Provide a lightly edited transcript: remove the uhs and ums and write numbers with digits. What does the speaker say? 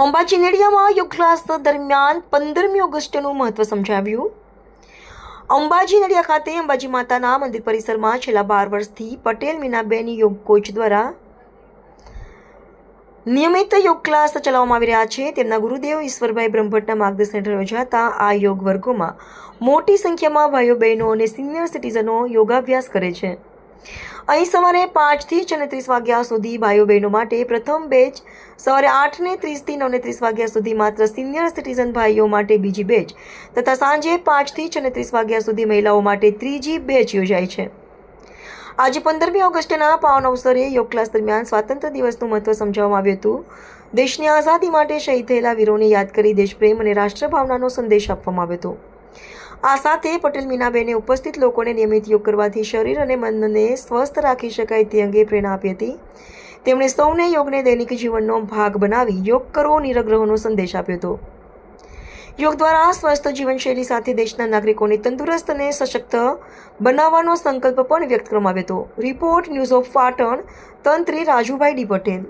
અંબાજી નડિયામાં યોગ ક્લાસ દરમિયાન 15મી ઓગસ્ટનું મહત્વ સમજાવ્યું. અંબાજી નડિયા ખાતે અંબાજી માતાના મંદિર પરિસરમાં છેલ્લા 12 વર્ષથી પટેલ મીનાબેન યોગ કોચ દ્વારા નિયમિત યોગ ક્લાસ ચલાવવામાં આવી રહ્યા છે. તેમના ગુરુદેવ ઈશ્વરભાઈ બ્રહ્મભટ્ટના માર્ગદર્શન હેઠળ યોજાતા આ યોગ વર્ગોમાં મોટી સંખ્યામાં ભાઈઓ બહેનો અને સિનિયર સિટીઝનો યોગાભ્યાસ કરે છે. અહીં સવારે 5 થી 36 વાગ્યા સુધી ભાઈઓ બહેનો માટે પ્રથમ બેચ, સવારે 8:30 થી 9:30 વાગ્યા સુધી માત્ર સિનિયર સિટીઝન ભાઈઓ માટે બીજી બેચ તથા સાંજે 5 થી 36 વાગ્યા સુધી મહિલાઓ માટે ત્રીજી બેચ યોજાય છે. આજે 15મી ઓગસ્ટના પાવન અવસરે યોગ ક્લાસ દરમિયાન સ્વાતંત્ર્ય દિવસનું મહત્વ સમજાવવામાં આવ્યું હતું. દેશની આઝાદી માટે શહીદ થયેલા વીરોને યાદ કરી દેશપ્રેમ અને રાષ્ટ્રભાવનાનો સંદેશ આપવામાં આવ્યો હતો. આ સાથે પટેલ મીનાબેને ઉપસ્થિત લોકોને નિયમિત યોગ કરવાથી શરીર અને મનને સ્વસ્થ રાખી શકાય તે અંગે પ્રેરણા આપી હતી. તેમણે સૌને યોગને દૈનિક જીવનનો ભાગ બનાવી યોગ કરો નિરગ્રહનો સંદેશ આપ્યો હતો. યોગ દ્વારા સ્વસ્થ જીવનશૈલી સાથે દેશના નાગરિકોને તંદુરસ્ત અને સશક્ત બનાવવાનો સંકલ્પ પણ વ્યક્ત કરવામાં આવ્યો હતો. રિપોર્ટ ન્યૂઝ ઓફ પાટણ, તંત્રી રાજુભાઈ ડી પટેલ.